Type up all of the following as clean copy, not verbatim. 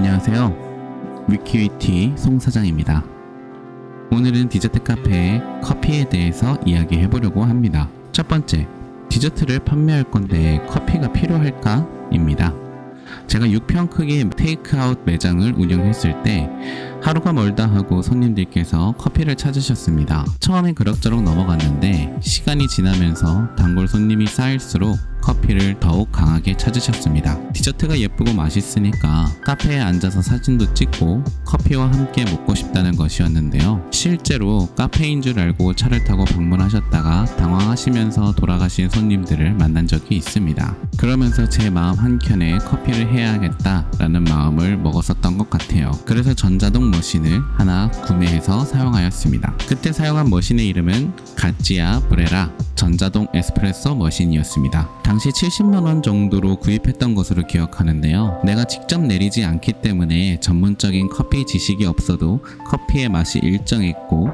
안녕하세요. 위키위티 송 사장입니다. 오늘은 디저트 카페의 커피에 대해서 이야기해보려고 합니다. 첫 번째, 디저트를 판매할 건데 커피가 필요할까? 입니다. 제가 6평 크기의 테이크아웃 매장을 운영했을 때 하루가 멀다 하고 손님들께서 커피를 찾으셨습니다. 처음엔 그럭저럭 넘어갔는데 시간이 지나면서 단골 손님이 쌓일수록 커피를 더욱 강하게 찾으셨습니다. 디저트가 예쁘고 맛있으니까 카페에 앉아서 사진도 찍고 커피와 함께 먹고 싶다는 것이었는데요. 실제로 카페인 줄 알고 차를 타고 방문하셨다가 당황하시면서 돌아가신 손님들을 만난 적이 있습니다. 그러면서 제 마음 한켠에 커피를 해야겠다라는 마음을 먹었었던 것 같아요. 그래서 전자동 머신을 하나 구매해서 사용하였습니다. 그때 사용한 머신의 이름은 가찌아 브레라 전자동 에스프레소 머신이었습니다. 당시 70만원 정도로 구입했던 것으로 기억하는데요. 내가 직접 내리지 않기 때문에 전문적인 커피 지식이 없어도 커피의 맛이 일정했고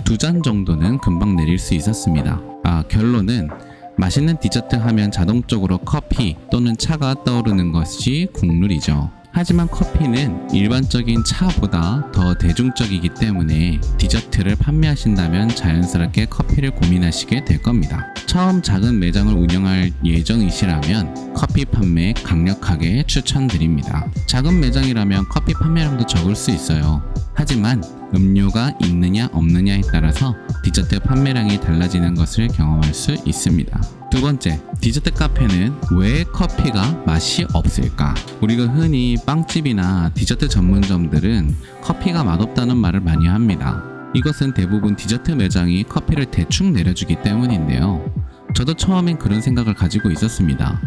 2잔 정도는 금방 내릴 수 있었습니다. 결론은 맛있는 디저트 하면 자동적으로 커피 또는 차가 떠오르는 것이 국룰이죠. 하지만 커피는 일반적인 차보다 더 대중적이기 때문에 디저트를 판매하신다면 자연스럽게 커피를 고민하시게 될 겁니다. 처음 작은 매장을 운영할 예정이시라면 커피 판매 강력하게 추천드립니다. 작은 매장이라면 커피 판매량도 적을 수 있어요. 하지만 음료가 있느냐 없느냐에 따라서 디저트 판매량이 달라지는 것을 경험할 수 있습니다. 두 번째, 디저트 카페는 왜 커피가 맛이 없을까? 우리가 흔히 빵집이나 디저트 전문점들은 커피가 맛없다는 말을 많이 합니다. 이것은 대부분 디저트 매장이 커피를 대충 내려주기 때문인데요. 저도 처음엔 그런 생각을 가지고 있었습니다.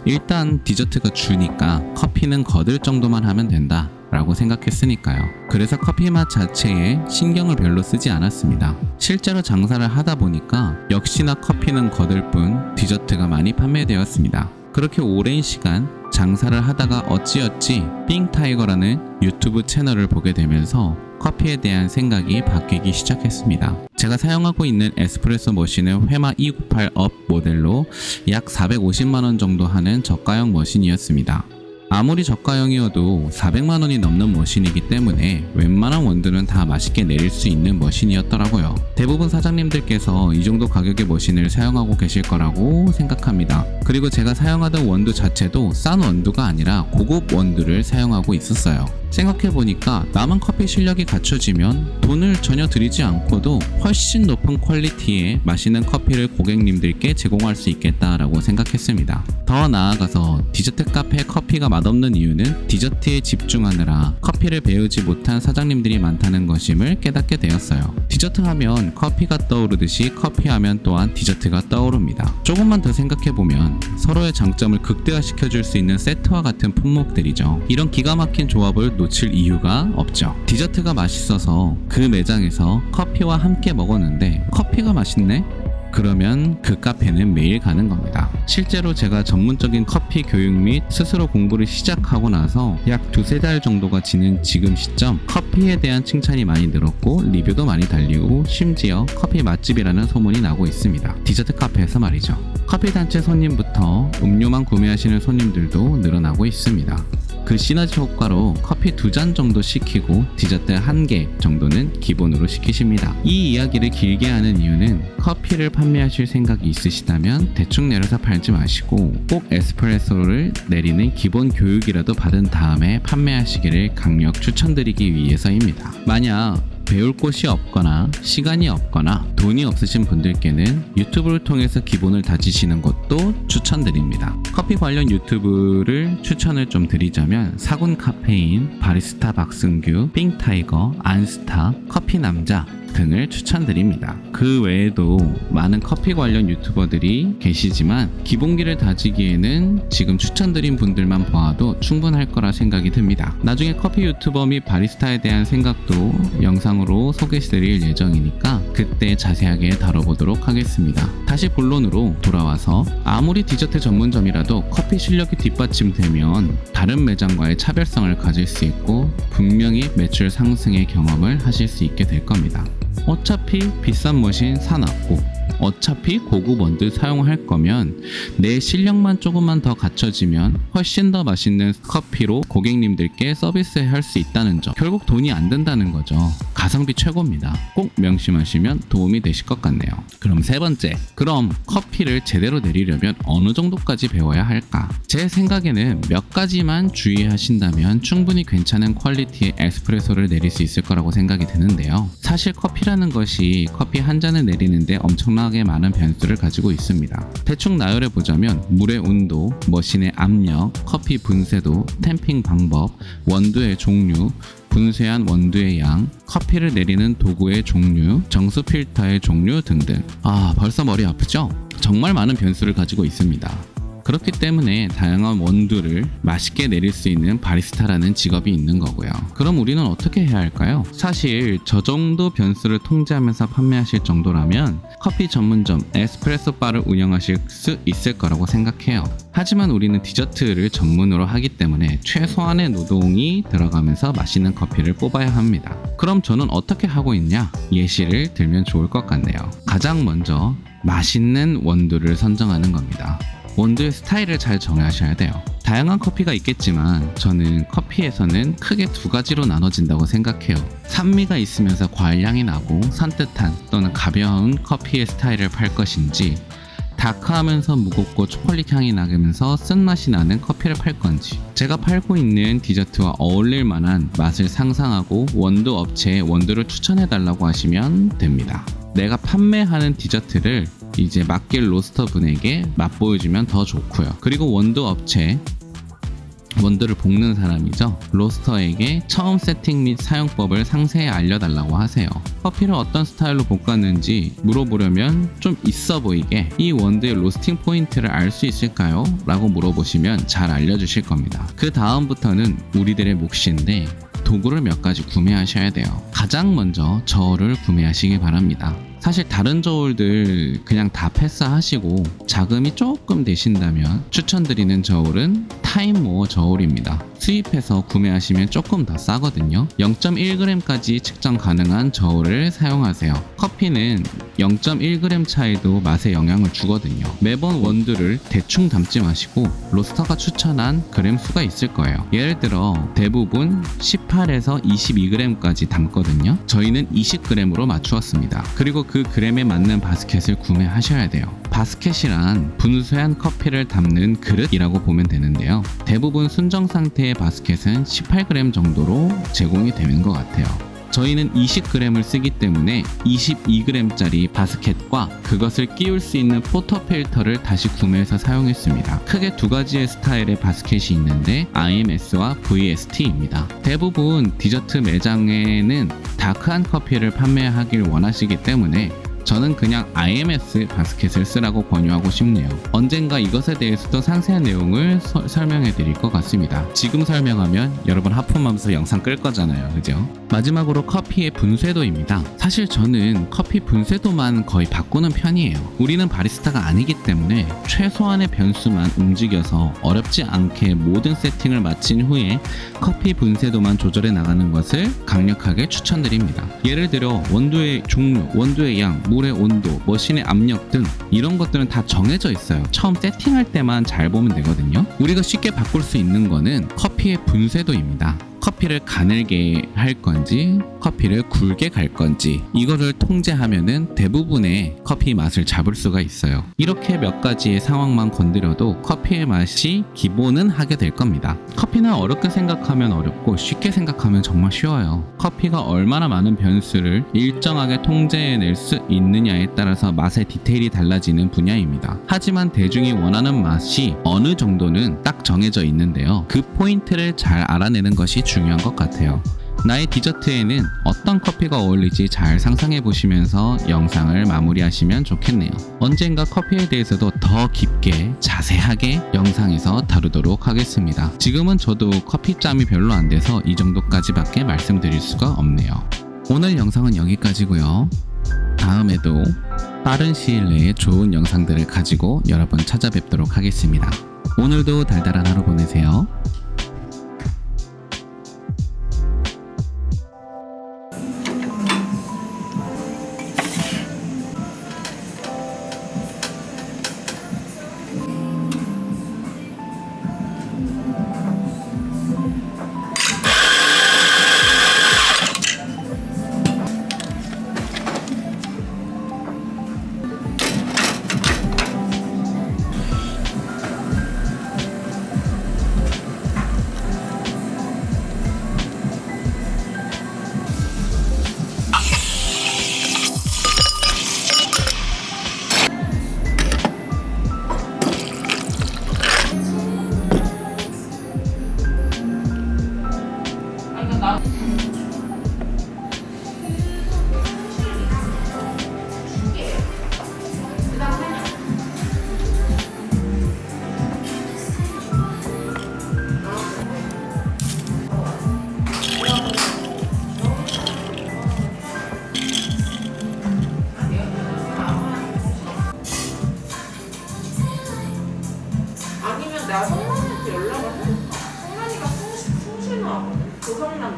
일단 디저트가 주니까 커피는 거들 정도만 하면 된다 라고 생각했으니까요. 그래서 커피 맛 자체에 신경을 별로 쓰지 않았습니다. 실제로 장사를 하다 보니까 역시나 커피는 거들 뿐 디저트가 많이 판매되었습니다. 그렇게 오랜 시간 장사를 하다가 어찌어찌 삥타이거라는 유튜브 채널을 보게 되면서 커피에 대한 생각이 바뀌기 시작했습니다. 제가 사용하고 있는 에스프레소 머신은 회마 298업 모델로 약 450만원 정도 하는 저가형 머신이었습니다. 아무리 저가형이어도 400만원이 넘는 머신이기 때문에 웬만한 원두는 다 맛있게 내릴 수 있는 머신이었더라고요. 대부분 사장님들께서 이 정도 가격의 머신을 사용하고 계실 거라고 생각합니다. 그리고 제가 사용하던 원두 자체도 싼 원두가 아니라 고급 원두를 사용하고 있었어요. 생각해보니까 나만 커피 실력이 갖춰지면 돈을 전혀 들이지 않고도 훨씬 높은 퀄리티의 맛있는 커피를 고객님들께 제공할 수 있겠다라고 생각했습니다. 더 나아가서 디저트 카페 커피가 맛없는 이유는 디저트에 집중하느라 커피를 배우지 못한 사장님들이 많다는 것임을 깨닫게 되었어요. 디저트 하면 커피가 떠오르듯이 커피 하면 또한 디저트가 떠오릅니다. 조금만 더 생각해보면 서로의 장점을 극대화시켜줄 수 있는 세트와 같은 품목들이죠. 이런 기가 막힌 조합을 놓칠 이유가 없죠. 디저트가 맛있어서 그 매장에서 커피와 함께 먹었는데 커피가 맛있네? 그러면 그 카페는 매일 가는 겁니다. 실제로 제가 전문적인 커피 교육 및 스스로 공부를 시작하고 나서 약 2-3달 정도가 지는 지금 시점 커피에 대한 칭찬이 많이 늘었고 리뷰도 많이 달리고 심지어 커피 맛집이라는 소문이 나고 있습니다. 디저트 카페에서 말이죠. 커피 단체 손님부터 음료만 구매하시는 손님들도 늘어나고 있습니다. 그 시너지 효과로 커피 2잔 정도 시키고 디저트 1개 정도는 기본으로 시키십니다. 이 이야기를 길게 하는 이유는 커피를 판매하실 생각이 있으시다면 대충 내려서 팔지 마시고 꼭 에스프레소를 내리는 기본 교육이라도 받은 다음에 판매하시기를 강력 추천드리기 위해서입니다. 만약 배울 곳이 없거나 시간이 없거나 돈이 없으신 분들께는 유튜브를 통해서 기본을 다지시는 것도 추천드립니다. 커피 관련 유튜브를 추천을 좀 드리자면 사군 카페인, 바리스타 박승규, 삥타이거, 안스타, 커피남자 등을 추천드립니다. 그 외에도 많은 커피 관련 유튜버들이 계시지만 기본기를 다지기에는 지금 추천드린 분들만 보아도 충분할 거라 생각이 듭니다. 나중에 커피 유튜버 및 바리스타에 대한 생각도 영상으로 소개해드릴 예정이니까 그때 자세하게 다뤄보도록 하겠습니다. 다시 본론으로 돌아와서 아무리 디저트 전문점이라도 커피 실력이 뒷받침되면 다른 매장과의 차별성을 가질 수 있고 분명히 매출 상승의 경험을 하실 수 있게 될 겁니다. 어차피 비싼 머신 사놨고 어차피 고급 원두 사용할 거면 내 실력만 조금만 더 갖춰지면 훨씬 더 맛있는 커피로 고객님들께 서비스할 수 있다는 점. 결국 돈이 안 든다는 거죠. 가성비 최고입니다. 꼭 명심하시면 도움이 되실 것 같네요. 그럼 세 번째, 그럼 커피를 제대로 내리려면 어느 정도까지 배워야 할까? 제 생각에는 몇 가지만 주의하신다면 충분히 괜찮은 퀄리티의 에스프레소를 내릴 수 있을 거라고 생각이 드는데요. 사실 커피라는 것이 커피 한 잔을 내리는데 엄청나게 많은 변수를 가지고 있습니다. 대충 나열해 보자면 물의 온도, 머신의 압력, 커피 분쇄도, 템핑 방법, 원두의 종류, 분쇄한 원두의 양, 커피를 내리는 도구의 종류, 정수 필터의 종류 등등. 벌써 머리 아프죠? 정말 많은 변수를 가지고 있습니다. 그렇기 때문에 다양한 원두를 맛있게 내릴 수 있는 바리스타라는 직업이 있는 거고요. 그럼 우리는 어떻게 해야 할까요? 사실 저 정도 변수를 통제하면서 판매하실 정도라면 커피 전문점 에스프레소 바를 운영하실 수 있을 거라고 생각해요. 하지만 우리는 디저트를 전문으로 하기 때문에 최소한의 노동이 들어가면서 맛있는 커피를 뽑아야 합니다. 그럼 저는 어떻게 하고 있냐? 예시를 들면 좋을 것 같네요. 가장 먼저 맛있는 원두를 선정하는 겁니다. 원두의 스타일을 잘 정하셔야 돼요. 다양한 커피가 있겠지만 저는 커피에서는 크게 두 가지로 나눠진다고 생각해요. 산미가 있으면서 과일향이 나고 산뜻한 또는 가벼운 커피의 스타일을 팔 것인지, 다크하면서 무겁고 초콜릿 향이 나면서 쓴맛이 나는 커피를 팔 건지, 제가 팔고 있는 디저트와 어울릴 만한 맛을 상상하고 원두 업체에 원두를 추천해 달라고 하시면 됩니다. 내가 판매하는 디저트를 이제 맡길 로스터 분에게 맛보여주면 더 좋고요. 그리고 원두 업체, 원두를 볶는 사람이죠. 로스터에게 처음 세팅 및 사용법을 상세히 알려달라고 하세요. 커피를 어떤 스타일로 볶았는지 물어보려면 좀 있어 보이게 이 원두의 로스팅 포인트를 알 수 있을까요? 라고 물어보시면 잘 알려주실 겁니다. 그 다음부터는 우리들의 몫인데 도구를 몇 가지 구매하셔야 돼요. 가장 먼저 저울을 구매하시기 바랍니다. 사실 다른 저울들 그냥 다 패스하시고 자금이 조금 되신다면 추천드리는 저울은 타임모어 저울입니다. 수입해서 구매하시면 조금 더 싸거든요. 0.1g까지 측정 가능한 저울을 사용하세요. 커피는 0.1g 차이도 맛에 영향을 주거든요. 매번 원두를 대충 담지 마시고 로스터가 추천한 그램 수가 있을 거예요. 예를 들어 대부분 18에서 22g까지 담거든요. 저희는 20g으로 맞추었습니다. 그리고 그 그램에 맞는 바스켓을 구매하셔야 돼요. 바스켓이란 분쇄한 커피를 담는 그릇이라고 보면 되는데요. 대부분 순정 상태의 바스켓은 18g 정도로 제공이 되는 것 같아요. 저희는 20g을 쓰기 때문에 22g짜리 바스켓과 그것을 끼울 수 있는 포터 필터를 다시 구매해서 사용했습니다. 크게 두 가지의 스타일의 바스켓이 있는데 IMS와 VST입니다. 대부분 디저트 매장에는 다크한 커피를 판매하길 원하시기 때문에 저는 그냥 IMS 바스켓을 쓰라고 권유하고 싶네요. 언젠가 이것에 대해서도 상세한 내용을 설명해 드릴 것 같습니다. 지금 설명하면 여러분 하품하면서 영상 끌 거잖아요. 그죠? 마지막으로 커피의 분쇄도입니다. 사실 저는 커피 분쇄도만 거의 바꾸는 편이에요. 우리는 바리스타가 아니기 때문에 최소한의 변수만 움직여서 어렵지 않게 모든 세팅을 마친 후에 커피 분쇄도만 조절해 나가는 것을 강력하게 추천드립니다. 예를 들어 원두의 종류, 원두의 양, 물의 온도, 머신의 압력 등 이런 것들은 다 정해져 있어요. 처음 세팅할 때만 잘 보면 되거든요. 우리가 쉽게 바꿀 수 있는 거는 커피의 분쇄도입니다. 커피를 가늘게 할 건지 커피를 굵게 갈 건지 이거를 통제하면은 대부분의 커피 맛을 잡을 수가 있어요. 이렇게 몇 가지의 상황만 건드려도 커피의 맛이 기본은 하게 될 겁니다. 커피는 어렵게 생각하면 어렵고 쉽게 생각하면 정말 쉬워요. 커피가 얼마나 많은 변수를 일정하게 통제해낼 수 있느냐에 따라서 맛의 디테일이 달라지는 분야입니다. 하지만 대중이 원하는 맛이 어느 정도는 딱 정해져 있는데요. 그 포인트를 잘 알아내는 것이 중요한 것 같아요. 나의 디저트에는 어떤 커피가 어울리지 잘 상상해 보시면서 영상을 마무리하시면 좋겠네요. 언젠가 커피에 대해서도 더 깊게 자세하게 영상에서 다루도록 하겠습니다. 지금은 저도 커피짬이 별로 안 돼서 이 정도까지밖에 말씀드릴 수가 없네요. 오늘 영상은 여기까지고요. 다음에도 빠른 시일 내에 좋은 영상들을 가지고 여러분 찾아뵙도록 하겠습니다. 오늘도 달달한 하루 보내세요. 아니면 내가 성남한테 연락을 해? 성남이가 성실 나거든? 조성남